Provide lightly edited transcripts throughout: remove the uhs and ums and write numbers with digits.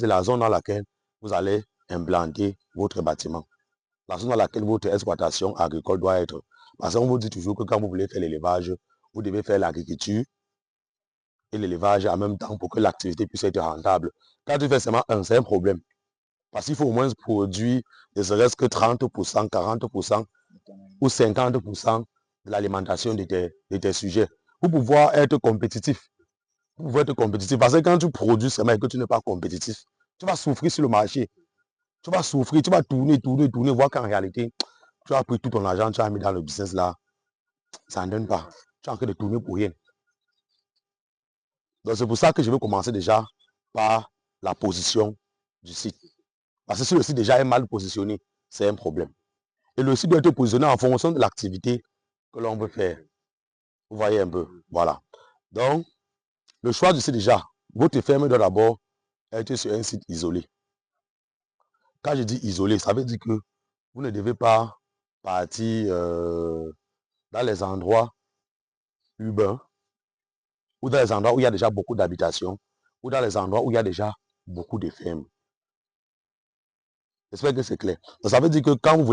c'est la zone dans laquelle vous allez implanter votre bâtiment. La zone dans laquelle votre exploitation agricole doit être. Parce qu'on vous dit toujours que quand vous voulez faire l'élevage, vous devez faire l'agriculture et l'élevage en même temps pour que l'activité puisse être rentable. Quand tu fais seulement un, c'est un problème. Parce qu'il faut au moins produire ne serait-ce que 30%, 40% ou 50% de l'alimentation de tes sujets. Pour pouvoir être compétitif. Pour pouvoir être compétitif. Parce que quand tu produis seulement et que tu n'es pas compétitif, tu vas souffrir sur le marché. Tu vas souffrir, tu vas tourner, voir qu'en réalité, tu as pris tout ton argent, tu as mis dans le business là. Ça ne donne pas. Tu es en train de tourner pour rien. Donc c'est pour ça que je vais commencer déjà par la position du site. Parce que si le site déjà est mal positionné, c'est un problème. Et le site doit être positionné en fonction de l'activité que l'on veut faire. Vous voyez un peu. Voilà. Donc, le choix du site déjà, votre ferme doit d'abord être sur un site isolé. Quand je dis isolé, ça veut dire que vous ne devez pas partir dans les endroits urbains ou dans les endroits où il y a déjà beaucoup d'habitations ou dans les endroits où il y a déjà beaucoup de fermes. J'espère que c'est clair. Donc, ça veut dire que quand vous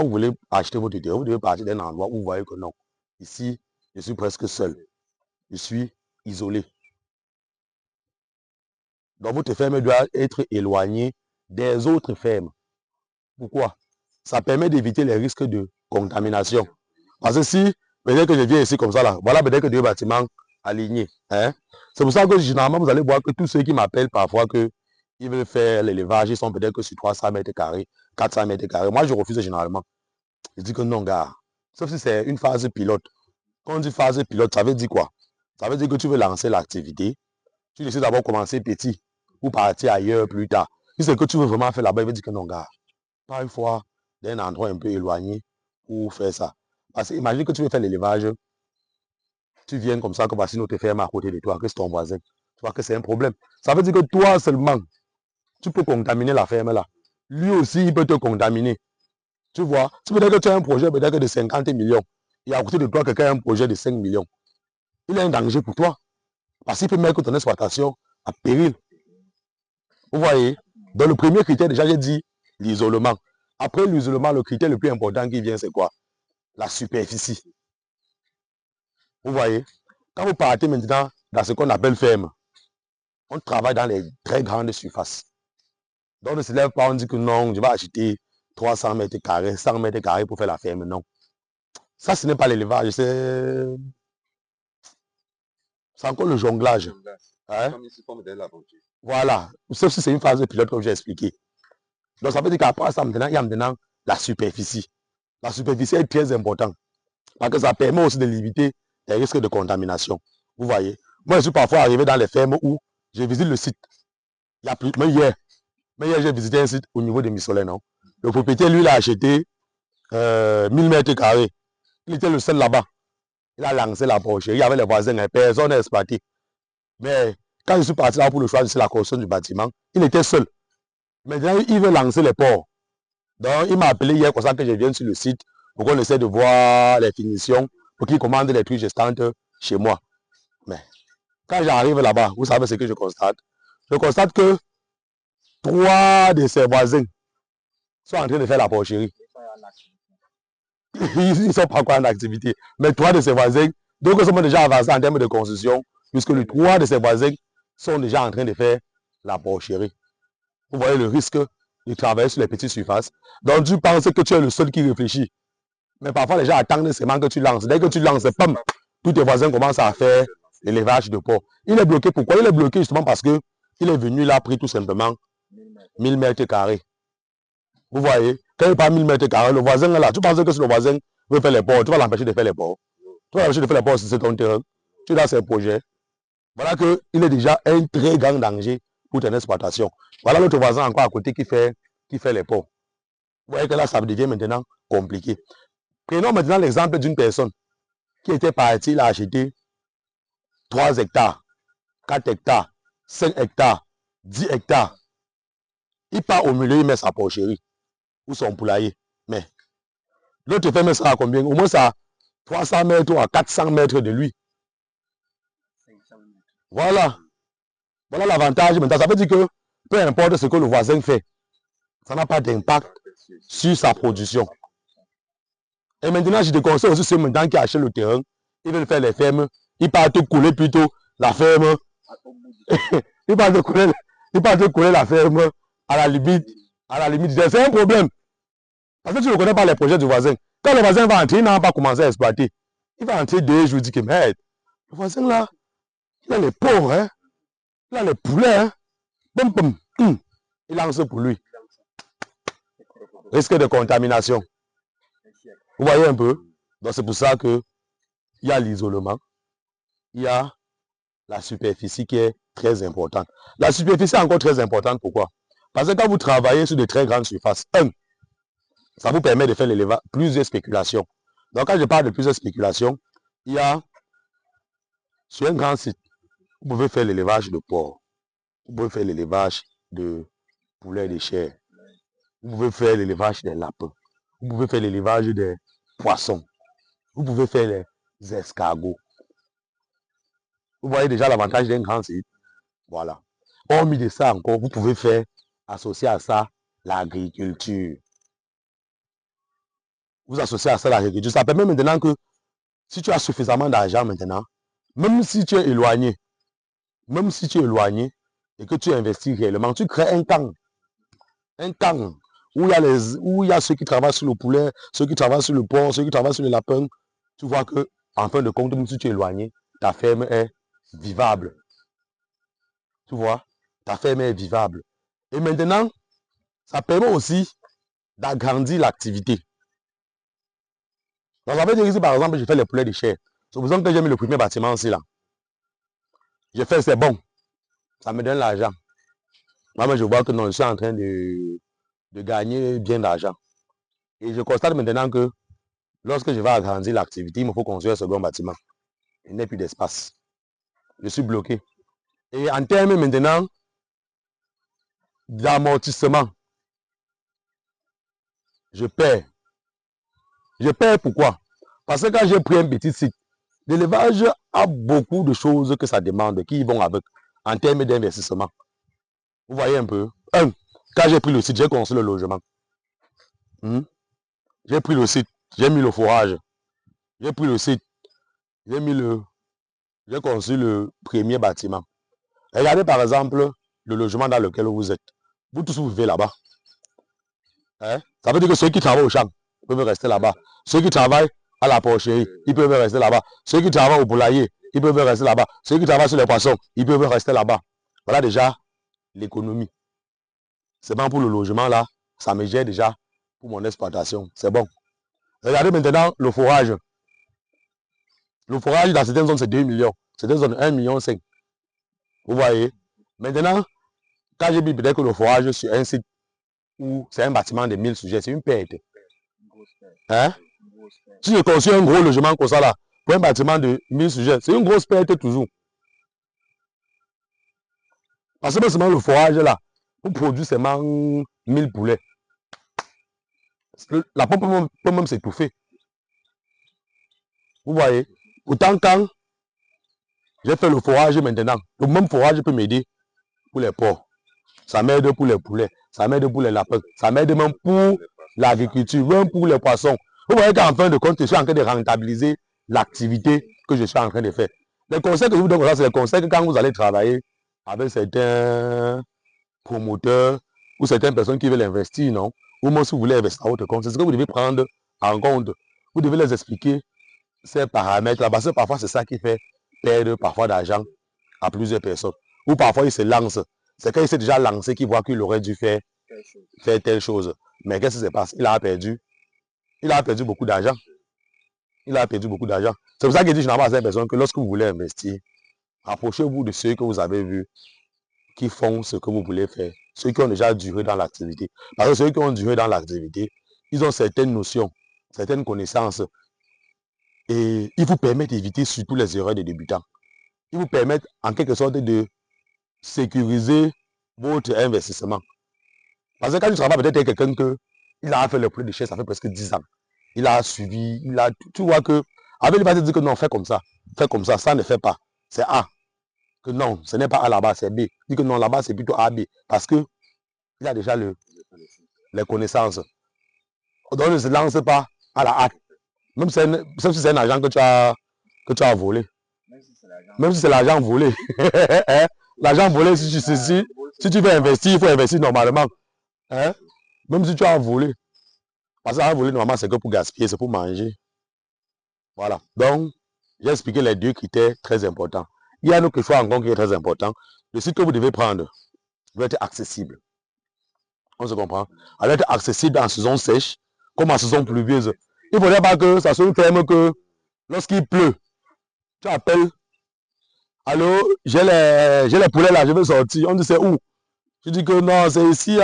voulez acheter votre terrain, vous devez partir d'un endroit où vous voyez que non, ici, je suis presque seul. Je suis isolé. Donc, votre ferme doit être éloignée des autres fermes. Pourquoi? Ça permet d'éviter les risques de contamination. Parce que si, peut-être que je viens ici comme ça, là, voilà peut-être que deux bâtiments alignés. Hein? C'est pour ça que généralement, vous allez voir que tous ceux qui m'appellent parfois qu'ils veulent faire l'élevage, ils sont peut-être que sur 300 mètres carrés, 400 mètres carrés. Moi, je refuse généralement. Je dis que non, gars. Sauf si c'est une phase pilote. Quand on dit phase pilote, ça veut dire quoi? Ça veut dire que tu veux lancer l'activité. Tu décides d'abord commencer petit ou partir ailleurs plus tard. Si c'est que tu veux vraiment faire là-bas, il veut dire que non, gars. Pas une fois d'un endroit un peu éloigné pour faire ça. Parce que imagine que tu veux faire l'élevage, tu viens comme ça, que voici notre ferme à côté de toi, que c'est ton voisin. Tu vois que c'est un problème. Ça veut dire que toi seulement, tu peux contaminer la ferme là. Lui aussi, il peut te contaminer. Tu vois, si peut-être que tu as un projet peut-être de 50 millions, et à côté de toi, quelqu'un a un projet de 5 millions, il est un danger pour toi. Parce qu'il peut mettre ton exploitation à péril. Vous voyez? Dans le premier critère, déjà, j'ai dit l'isolement. Après l'isolement, le critère le plus important qui vient, c'est quoi? La superficie. Vous voyez? Quand vous partez maintenant dans ce qu'on appelle ferme, on travaille dans les très grandes surfaces. Donc, on ne se lève pas, on dit que non, je vais acheter 300 mètres carrés, 100 mètres carrés pour faire la ferme. Non. Ça, ce n'est pas l'élevage, c'est encore le jonglage. Hein? Voilà. Sauf si c'est une phase de pilote, comme j'ai expliqué. Donc, ça veut dire qu'après ça, maintenant, il y a maintenant la superficie. La superficie est très importante. Parce que ça permet aussi de limiter les risques de contamination. Vous voyez? Moi, je suis parfois arrivé dans les fermes où je visite le site. Il y a plus, mais hier, j'ai visité un site au niveau de Missolène. Non? Le propriétaire, lui, il a acheté 1000 mètres carrés. Il était le seul là-bas. Il a lancé la porcherie avec les voisins. Personne n'a exploité. Mais quand je suis parti là pour le choix de la construction du bâtiment, il était seul. Maintenant, il veut lancer les ports. Donc, il m'a appelé hier comme ça que je vienne sur le site pour qu'on essaie de voir les finitions, pour qu'il commande les trucs gestantes chez moi. Mais quand j'arrive là-bas, vous savez ce que je constate? Je constate que 3 de ses voisins sont en train de faire la porcherie. Ils ne sont pas encore en activité. Mais 3 de ses voisins, donc ils sont déjà avancés en termes de construction, puisque les 3 de ses voisins sont déjà en train de faire la porcherie. Vous voyez le risque de travailler sur les petites surfaces. Donc tu penses que tu es le seul qui réfléchit. Mais parfois les gens attendent seulement que tu lances. Dès que tu lances, pam, tous tes voisins commencent à faire l'élevage de porc. Il est bloqué. Pourquoi? Il est bloqué justement parce que il est venu là, pris tout simplement 1000 mètres carrés. Vous voyez, quand il parle 1000 mètres carrés, le voisin est là. Tu penses que si le voisin veut faire les porcs, tu vas l'empêcher de faire les porcs. Tu vas l'empêcher de faire les porcs si c'est ton terrain. Tu es dans ses projets. Voilà qu'il est déjà un très grand danger pour ton exploitation. Voilà l'autre voisin encore à côté qui fait les porcs. Vous voyez que là, ça devient maintenant compliqué. Prenons maintenant l'exemple d'une personne qui était partie, il a acheté 3 hectares, 4 hectares, 5 hectares, 10 hectares. Il part au milieu, il met sa porcherie ou son poulailler. Mais l'autre ferme sera à combien? Au moins ça 300 mètres ou à 400 mètres de lui. Voilà. Voilà l'avantage. Maintenant, ça veut dire que peu importe ce que le voisin fait, ça n'a pas d'impact sur sa production. Et maintenant, je te conseille aussi ceux maintenant qui achètent le terrain, ils veulent faire les fermes, ils partent couler plutôt la ferme. ils partent couler la ferme à la limite. C'est un problème. Parce que tu ne connais pas les projets du voisin. Quand le voisin va entrer, il n'a pas commencé à exploiter. Il va entrer 2 jours, il dit que merde, le voisin là, il a les pauvres, hein? Il a les poulets, hein? Bum, bum, il lance pour lui. Risque de contamination. Vous voyez un peu? Donc c'est pour ça qu'il y a l'isolement. Il y a la superficie qui est très importante. La superficie est encore très importante. Pourquoi? Parce que quand vous travaillez sur de très grandes surfaces, ça vous permet de faire plusieurs spéculations. Donc quand je parle de plusieurs spéculations, il y a sur un grand site, vous pouvez faire l'élevage de porc, vous pouvez faire l'élevage de poulets de chair, vous pouvez faire l'élevage des lapins, vous pouvez faire l'élevage des poissons, vous pouvez faire les escargots. Vous voyez déjà l'avantage d'un grand site. Voilà. Hormis de ça encore, vous pouvez faire, associer à ça, l'agriculture. Vous associez à ça l'agriculture. Ça permet maintenant que si tu as suffisamment d'argent maintenant, même si tu es éloigné, et que tu investis réellement, tu crées un camp où il y a ceux qui travaillent sur le poulet, ceux qui travaillent sur le porc, ceux qui travaillent sur le lapin. Tu vois que, en fin de compte, même si tu es éloigné, ta ferme est vivable. Tu vois, ta ferme est vivable. Et maintenant, ça permet aussi d'agrandir l'activité. Donc, ça veut dire ici, par exemple, je fais les poulets de chair. C'est pour ça que j'ai mis le premier bâtiment aussi là. Je fais, c'est bon. Ça me donne l'argent. Moi, je vois que non, je suis en train de gagner bien d'argent. Et je constate maintenant que lorsque je vais agrandir l'activité, il me faut construire un second bâtiment. Il n'y a plus d'espace. Je suis bloqué. Et en termes maintenant d'amortissement, je perds. Je perds pourquoi? Parce que quand j'ai pris un petit site, l'élevage a beaucoup de choses que ça demande, qui vont avec, en termes d'investissement. Vous voyez un peu? Quand j'ai pris le site, j'ai construit le logement. J'ai pris le site, j'ai mis le forage. J'ai pris le site, j'ai construit le premier bâtiment. Regardez par exemple le logement dans lequel vous êtes. Vous tous vous vivez là-bas. Ça veut dire que ceux qui travaillent au champ peuvent rester là-bas. Ceux qui travaillent à la porcherie, ils peuvent rester là-bas. Ceux qui travaillent au poulailler, ils peuvent rester là-bas. Ceux qui travaillent sur les poissons, ils peuvent rester là-bas. Voilà déjà l'économie. C'est bon pour le logement là. Ça me gère déjà pour mon exploitation. C'est bon. Regardez maintenant le forage. Le forage dans certaines zones c'est 2 millions. Certaines zones 1,5 million. Vous voyez. Maintenant, quand j'ai dit peut-être que le forage sur un site où c'est un bâtiment de 1000 sujets, c'est une perte. Si je construis un gros logement comme ça là, pour un bâtiment de 1000 sujets, c'est une grosse perte toujours. Parce que seulement le forage là, vous produisez seulement 1000 poulets. La pompe peut même s'étouffer. Vous voyez. Pourtant, quand j'ai fait le forage maintenant, le même forage peut m'aider pour les porcs. Ça m'aide pour les poulets. Ça m'aide pour les lapins. Ça m'aide même pour l'agriculture, même pour les poissons. Vous voyez qu'en fin de compte, je suis en train de rentabiliser l'activité que je suis en train de faire. Les conseils que je vous donne, c'est les conseils que quand vous allez travailler avec certains promoteurs ou certaines personnes qui veulent investir, non? Ou même si vous voulez investir à votre compte, c'est ce que vous devez prendre en compte. Vous devez les expliquer ces paramètres-là. Parce que parfois, c'est ça qui fait perdre parfois d'argent à plusieurs personnes. Ou parfois, ils se lancent. C'est quand il s'est déjà lancé qu'il voit qu'il aurait dû faire telle chose. Mais qu'est-ce qui se passe? Il a perdu beaucoup d'argent. Il a perdu beaucoup d'argent. C'est pour ça qu'il dit, je n'ai pas à personne que lorsque vous voulez investir, approchez-vous de ceux que vous avez vus qui font ce que vous voulez faire. Ceux qui ont déjà duré dans l'activité. Parce que ceux qui ont duré dans l'activité, ils ont certaines notions, certaines connaissances. Et ils vous permettent d'éviter surtout les erreurs des débutants. Ils vous permettent en quelque sorte de sécuriser votre investissement. Parce que quand tu travailles peut-être avec quelqu'un qui a fait le prix de chair, ça fait presque 10 ans. Il a suivi, tu vois que, avec lui, il va te dire que non, fais comme ça, ça ne fait pas. C'est A. que non, ce n'est pas A là-bas, c'est B. Il dit que non, là-bas, c'est plutôt AB. Parce que il a déjà les connaissances. Donc, ne se lance pas à la hâte. Même si c'est un agent que tu as volé. Même si c'est l'argent volé. L'argent volé, si tu veux investir, il faut investir normalement. Hein? Même si tu as volé. Parce que voler, normalement, c'est que pour gaspiller, c'est pour manger. Voilà. Donc, j'ai expliqué les deux critères très importants. Il y a un autre choix encore qui est très important. Le site que vous devez prendre doit être accessible. On se comprend? Elle doit être accessible en saison sèche, comme en saison pluvieuse. Il ne faudrait pas que ça soit une ferme que lorsqu'il pleut, tu appelles. Allô, j'ai les poulets là, je veux sortir. On dit c'est où? Tu dis que non, c'est ici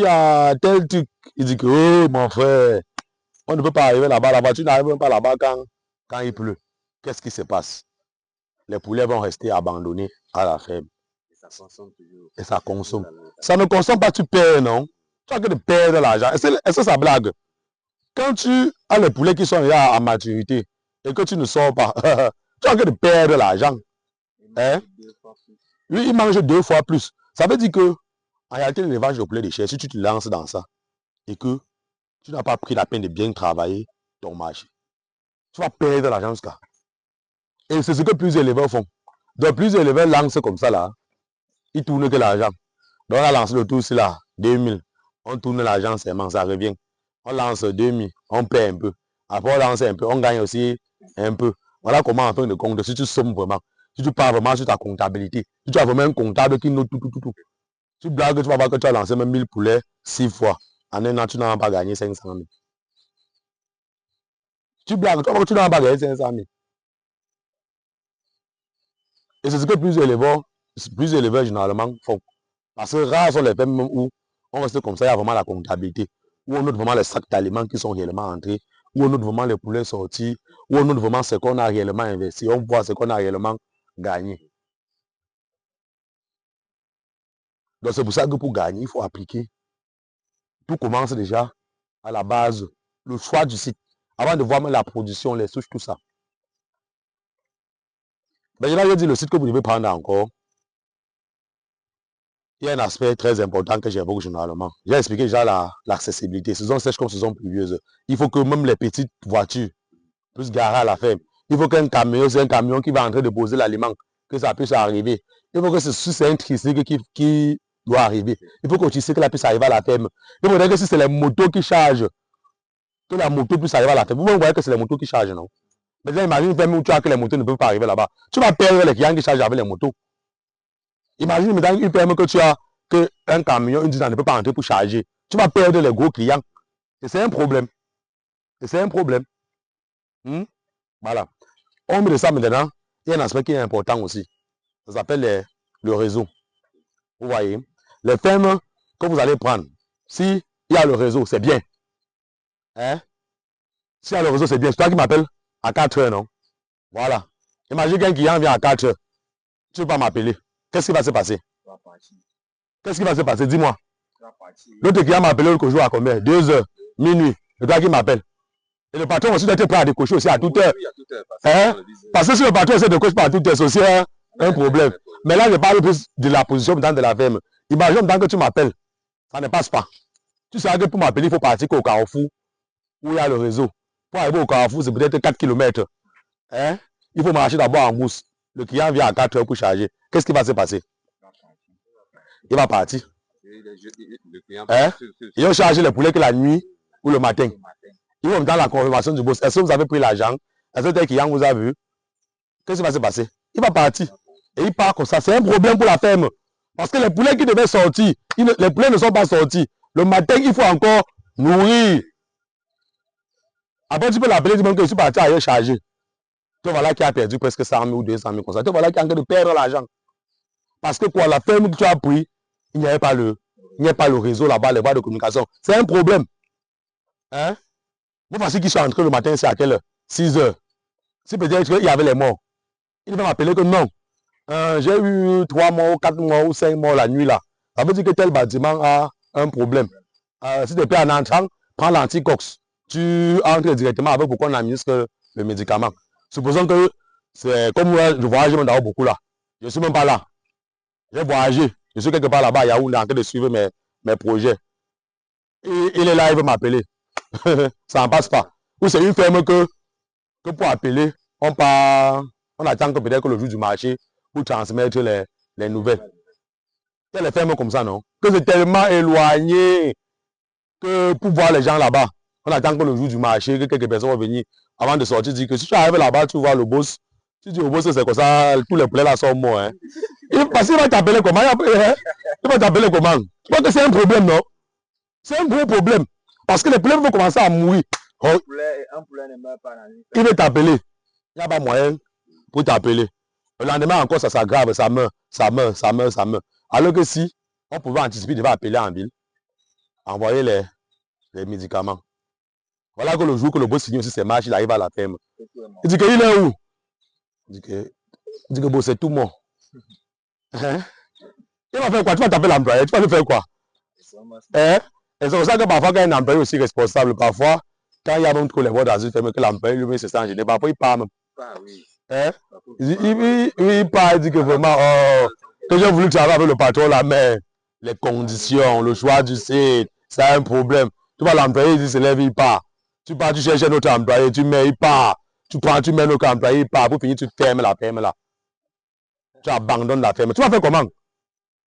à tel truc. Il dit que oh mon frère, on ne peut pas arriver là-bas. La voiture n'arrive même pas là-bas quand il pleut. Qu'est-ce qui se passe? Les poulets vont rester abandonnés à la ferme. Et ça consomme. Ça ne consomme pas, tu perds, non? Tu as que de perdre l'argent. Est-ce que ça blague? Quand tu as les poulets qui sont là à maturité et que tu ne sors pas, tu as que de perdre l'argent. Hein? Lui, il mange 2 fois plus. Ça veut dire que, en réalité, l'élevage de poulet de chair, si tu te lances dans ça et que tu n'as pas pris la peine de bien travailler ton marché, tu vas perdre l'argent jusqu'à. Et c'est ce que plusieurs éleveurs font. Donc, plusieurs éleveurs lancent comme ça là, ils tournent que l'argent. Donc, on a lancé le tout ici là, 2000. On tourne l'argent seulement, ça revient. On lance 2000, on perd un peu. Après, on lance un peu, on gagne aussi un peu. Voilà comment en fin de compte, si tu sommes vraiment, si tu pars vraiment sur ta comptabilité, si tu as vraiment un comptable qui note tout. Tu blagues, tu vas voir que tu as lancé même 1000 poulets 6 fois. En un an, tu n'as pas gagné 500 000. Tu blagues, tu vas voir que tu n'as pas gagné 500 000. Et c'est ce que plusieurs éleveurs généralement font. Parce que rares sont les fermes où on reste comme ça, il y a vraiment la comptabilité. Où on note vraiment les sacs d'aliments qui sont réellement entrés. Où on note vraiment les poulets sortis. Où on note vraiment ce qu'on a réellement investi. On voit ce qu'on a réellement gagné. Donc c'est pour ça que pour gagner, il faut appliquer. Tout commence déjà à la base. Le choix du site. Avant de voir même la production, les souches, tout ça. Mais je vais dire le site que vous devez prendre encore. Il y a un aspect très important que j'évoque généralement. J'ai expliqué déjà l'accessibilité. Saison sèche comme saison pluvieuse. Il faut que même les petites voitures puissent garer à la ferme. Il faut qu'un camion, c'est un camion qui va en train de poser l'aliment, que ça puisse arriver. Il faut que si c'est un tricycle qui doit arriver, il faut que le tricycle puisse arriver à la ferme. Il faudrait que si c'est les motos qui chargent, que la moto puisse arriver à la ferme. Vous voyez que c'est les motos qui chargent, non? Maintenant, imagine une ferme où tu as que les motos ne peuvent pas arriver là-bas. Tu vas perdre les clients qui chargent avec les motos. Imagine maintenant une ferme que tu as, qu'un camion, une dizaine ne peut pas entrer pour charger. Tu vas perdre les gros clients. Et c'est un problème. Et c'est un problème. Voilà. On met de ça maintenant. Il y a un aspect qui est important aussi. Ça s'appelle le réseau. Vous voyez. Les fermes que vous allez prendre, s'il y a le réseau, c'est bien. Hein? S'il y a le réseau, c'est bien. C'est toi qui m'appelles à 4 heures, non? Voilà. Imagine qu'un client vient à 4 heures. Tu ne peux pas m'appeler. Qu'est-ce qui va se passer? Qu'est-ce qui va se passer? Dis-moi. L'autre client m'a appelé le jour à combien? 2 heures, minuit. C'est toi qui m'appelle. Et le patron aussi doit être prêt à décocher aussi à toute heure. Hein? Parce que si le patron essaie de décocher pas à toute heure, c'est aussi un problème. Mais là, je parle plus de la position dans de la ferme. Imagine tant que tu m'appelles, ça ne passe pas. Tu sais que pour m'appeler, il faut partir au Carrefour où il y a le réseau. Pour arriver au Carrefour, c'est peut-être 4 km. Hein? Il faut marcher d'abord en mousse. Le client vient à 4 heures pour charger. Qu'est-ce qui va se passer? Il va partir. Hein? Ils ont chargé les poulets que la nuit ou le matin. Ils vont dans la confirmation du boss. Est-ce que vous avez pris l'argent? Est-ce que tel client vous a vu? Qu'est-ce qui va se passer? Il va partir. Et il part comme ça. C'est un problème pour la ferme. Parce que les poulets qui devaient sortir, les poulets ne sont pas sortis. Le matin, il faut encore nourrir. Après, tu peux l'appeler, tu dis que je suis parti ailleurs charger. Te voilà qui a perdu presque 100 000 ou 200 000 comme ça. Te voilà qui est en train de perdre l'argent. Parce que quoi, la ferme que tu as pris, il n'y avait pas le réseau là-bas, les voies de communication. C'est un problème. Hein? Vous pensez qu'ils sont entrés le matin, c'est à quelle heure? 6 heures. Si peut-être qu'il y avait les morts, il va m'appeler que non. J'ai eu 3 morts, 4 morts ou 5 morts la nuit là. Ça veut dire que tel bâtiment a un problème. Si tu es en entrant, prends l'anticox. Tu entres directement avec pourquoi on administre le médicament. Supposons que C'est comme moi, je voyage même d'abord beaucoup là. Je ne suis même pas là. J'ai voyagé. Je suis quelque part là-bas à Yaoundé en train de suivre mes projets. Et il est là, il veut m'appeler. Ça n'en passe pas. Ou c'est une ferme que pour appeler, on attend que peut-être que le jour du marché pour transmettre les nouvelles. Il y a les fermes comme ça, non? Que c'est tellement éloigné que pour voir les gens là-bas, on attend que le jour du marché, que quelques personnes vont venir avant de sortir, dire que si tu arrives là-bas, tu vois le boss. Tu dis au boss, c'est comme ça, tous les poulets là sont morts. Hein. Parce qu'il va t'appeler comment? Il va t'appeler comment? Tu vois que c'est un problème, non? C'est un gros problème. Parce que les poulets vont commencer à mourir. Oh. Un poulet ne meurt pas. Il veut t'appeler. Il n'y a pas moyen pour t'appeler. Le lendemain encore, ça s'aggrave, ça meurt, ça meurt, ça meurt, ça meurt. Alors que si on pouvait anticiper, il va appeler en ville, envoyer les médicaments. Voilà que le jour que le boss finit aussi ses marches, il arrive à la ferme. Il dit qu'il est où? Il dit que bon, c'est tout mort. Hein? Il va faire quoi? Tu vas taper l'employé, tu vas lui faire quoi? Hein? Et c'est pour ça que parfois, quand un employé aussi responsable, parfois, quand il y a même trop les voix dans une ferme, que l'employé lui-même se sent gêné, parfois il part même. Hein? Il part, il dit que vraiment, que j'ai voulu travailler avec le patron là, mais les conditions, le choix du site, c'est un problème. Tu vois, l'employé, il se lève, il part. Tu pars, tu cherches un autre employé, tu mets, il part. Tu prends, tu mets un autre employé, il part. Pour finir, tu fermes la ferme là. Tu abandonnes la ferme. Tu vas faire comment?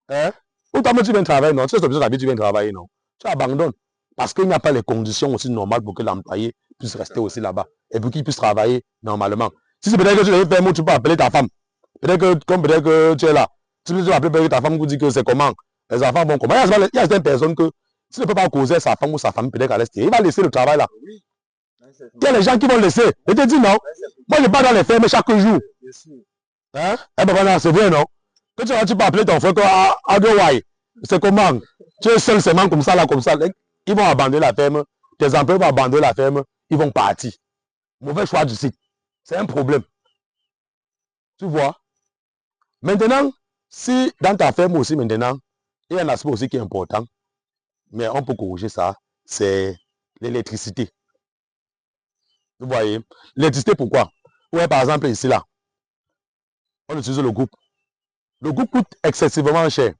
Hein? Ou toi, tu viens travailler, non? Tu sais, tu viens travailler, non? Tu abandonnes. Parce qu'il n'y a pas les conditions aussi normales pour que l'employé puisse rester aussi là-bas. Et pour qu'il puisse travailler normalement. Si c'est peut-être que tu devais faire, tu peux appeler ta femme. Peut-être que tu es là. Tu peux appeler ta femme pour dire que c'est comment. Les enfants vont comment. Il y a certaines personnes que si ne peut pas causer sa femme ou sa famille, peut-être qu'à l'extérieur, il va laisser le travail là. Il y a les gens qui vont laisser. Je te dis non. Moi, je pars dans les fermes chaque jour. Hein? Eh ben, c'est vrai, non? Que tu peux appeler ton frère c'est comment? Tu es seul seulement comme ça, là, comme ça. Ils vont abandonner la ferme. Tes employés vont abandonner la ferme. Ils vont partir. Mauvais choix du site. C'est un problème. Tu vois? Maintenant, si dans ta ferme aussi, maintenant, il y a un aspect aussi qui est important, mais on peut corriger ça, c'est l'électricité. Vous voyez? L'électricité, pourquoi? Ouais, par exemple, ici, là, on utilise le groupe. Le groupe coûte excessivement cher.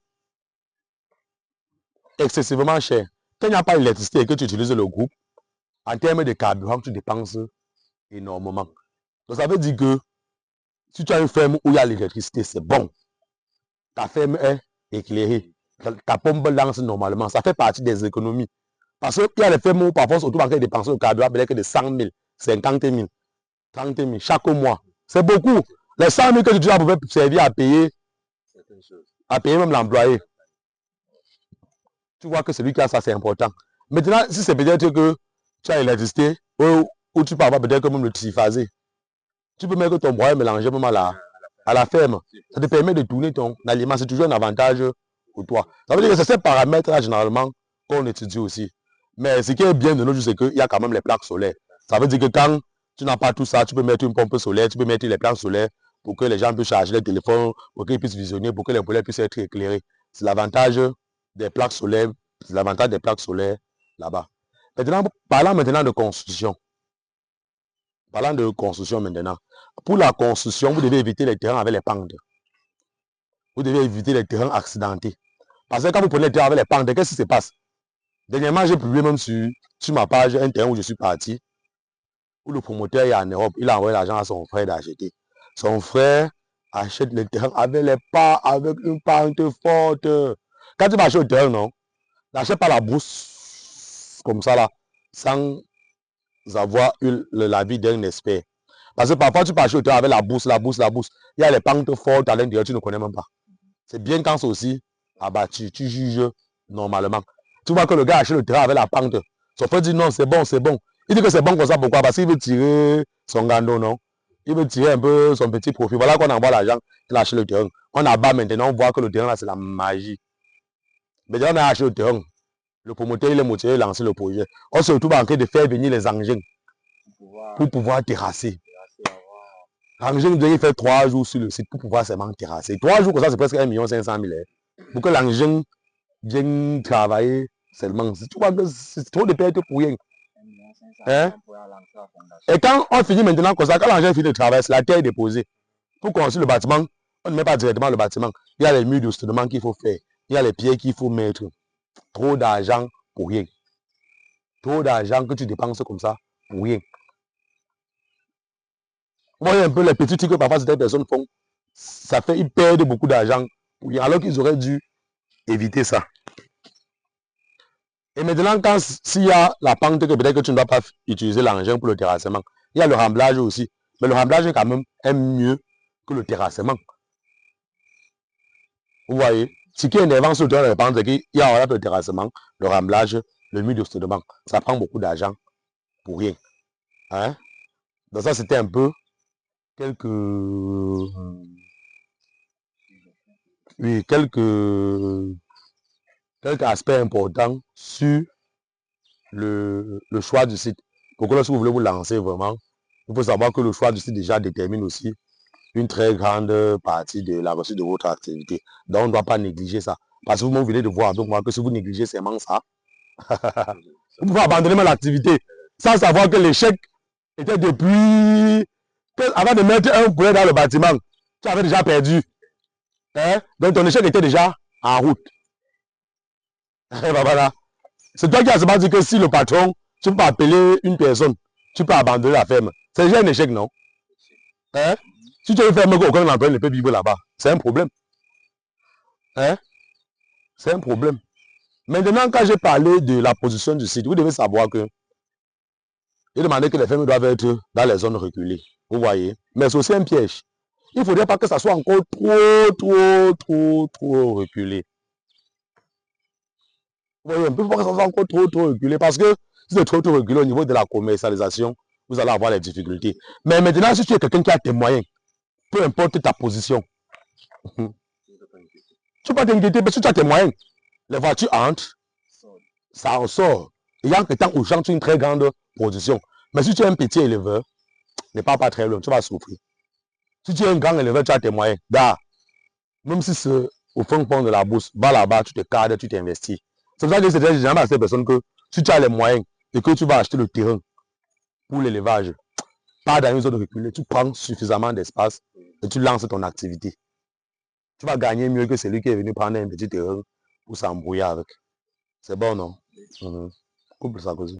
Excessivement cher. Quand il n'y a pas d'électricité et que tu utilises le groupe, en termes de carburant, tu dépenses énormément. Donc, ça veut dire que si tu as une ferme où il y a l'électricité, c'est bon. Ta ferme est éclairée. Ta pompe lance normalement. Ça fait partie des économies. Parce qu'il y a les fermes où parfois, surtout quand tu dépenses le carburant, peut-être que de 100 000, 50 000, 30 000 chaque mois. C'est beaucoup. Les 100 000 que tu dois pouvoir servir à payer même l'employé. Tu vois que celui qui a ça, c'est important. Maintenant, si c'est peut-être que tu as l'électricité, ou tu peux avoir peut-être comme le triphasé, tu peux mettre ton broyeur mélangé même à la ferme. Ça te permet de tourner ton aliment. C'est toujours un avantage pour toi. Ça veut dire que c'est ces paramètres-là, généralement, qu'on étudie aussi. Mais ce qui est bien de nos jours, c'est qu'il y a quand même les plaques solaires. Ça veut dire que quand tu n'as pas tout ça, tu peux mettre une pompe solaire, tu peux mettre les plaques solaires pour que les gens puissent charger les téléphones, pour qu'ils puissent visionner, pour que les poulets puissent être éclairés. C'est l'avantage des plaques solaires. C'est l'avantage des plaques solaires là-bas. Maintenant, parlons maintenant de construction. Parlant de construction maintenant. Pour la construction, vous devez éviter les terrains avec les pentes. Vous devez éviter les terrains accidentés. Parce que quand vous prenez les terrains avec les pentes, qu'est-ce qui se passe? Dernièrement, j'ai publié même sur ma page un terrain où je suis parti, où le promoteur est en Europe. Il a envoyé l'argent à son frère d'acheter. Son frère achète le terrain avec avec une pente forte. Quand tu vas acheter le terrain, non, n'achète pas la brousse comme ça là, sans avoir eu l'avis d'un expert. Parce que parfois tu peux acheter le terrain avec la bourse. Il y a les pentes fortes à l'intérieur, tu ne connais même pas. C'est bien quand c'est aussi abattu, tu juges normalement. Tu vois que le gars achète le terrain avec la pente. Son frère dit non, c'est bon, c'est bon. Il dit que c'est bon comme ça, pourquoi? Parce qu'il veut tirer son gando, non? Il veut tirer un peu son petit profit. Voilà qu'on envoie l'argent, il achète le terrain. On abat maintenant, on voit que le terrain là, c'est la magie. Mais on a acheté le terrain. Le promoteur, il est motivé à lancer le projet. On se retrouve en train de faire venir les engins pour pouvoir terrasser. L'engin doit faire 3 jours sur le site pour pouvoir seulement terrasser. 3 jours comme ça, c'est presque 1 500 000. Pour que l'engin vienne travailler seulement. Tu vois que c'est trop de pertes pour rien. Hein? Et quand on finit maintenant comme ça, quand l'engin finit de travailler, la terre est déposée. Pour construire le bâtiment, on ne met pas directement le bâtiment. Il y a les murs de stationnement qu'il faut faire. Il y a les pierres qu'il faut mettre. Trop d'argent pour rien. Trop d'argent que tu dépenses comme ça pour rien. Vous voyez un peu les petits trucs que parfois certaines personnes font. Ça fait, ils perdent beaucoup d'argent pour rien. Alors qu'ils auraient dû éviter ça. Et maintenant, quand s'il y a la pente que peut-être que tu ne dois pas utiliser l'engin pour le terrassement, il y a le remblage aussi. Mais le remblage quand même est mieux que le terrassement. Vous voyez, ce qui est énervant sur le pente, c'est qu'il y a le terrassement, le remblage, le mur de stationnement. Ça prend beaucoup d'argent pour rien. Hein? Donc ça, c'était un peu quelques aspects importants sur le choix du site. Pour que lorsque vous voulez vous lancer vraiment, il faut savoir que le choix du site déjà détermine aussi une très grande partie de la réussite de votre activité. Donc, on ne doit pas négliger ça. Parce que vous venez de voir, donc moi, que si vous négligez seulement ça, vous pouvez abandonner l'activité sans savoir que l'échec était depuis... Avant de mettre un poulet dans le bâtiment, tu avais déjà perdu. Hein? Donc, ton échec était déjà en route. Voilà. C'est toi qui as seulement dit que si le patron, tu peux appeler une personne, tu peux abandonner la ferme. C'est déjà un échec, non? Hein? Si tu veux faire aucun employé ne peut vivre là-bas, c'est un problème. Hein? C'est un problème. Maintenant, quand j'ai parlé de la position du site, vous devez savoir que il demandait que les fermes doivent être dans les zones reculées. Vous voyez? Mais c'est aussi un piège. Il ne faudrait pas que ça soit encore trop reculé. Vous voyez, on ne peut pas que ça soit encore trop reculé parce que si c'est trop reculé au niveau de la commercialisation, vous allez avoir les difficultés. Mais maintenant, si tu es quelqu'un qui a tes moyens, peu importe ta position, tu ne peux pas t'inquiéter parce que tu as tes moyens. Les voitures entrent, ça ressort. Et en étant urgent, tu as une très grande production. Mais si tu es un petit éleveur, ne pars pas très loin, tu vas souffrir. Si tu es un grand éleveur, tu as tes moyens. Là, même si c'est au fond de la bourse, va là-bas, tu te cadres, tu t'investis. C'est pour ça que c'est généralement à ces personnes que si tu as les moyens et que tu vas acheter le terrain pour l'élevage, pas dans une zone reculée, tu prends suffisamment d'espace et tu lances ton activité. Tu vas gagner mieux que celui qui est venu prendre un petit terrain pour s'embrouiller avec. C'est bon, non? Couple ça cause.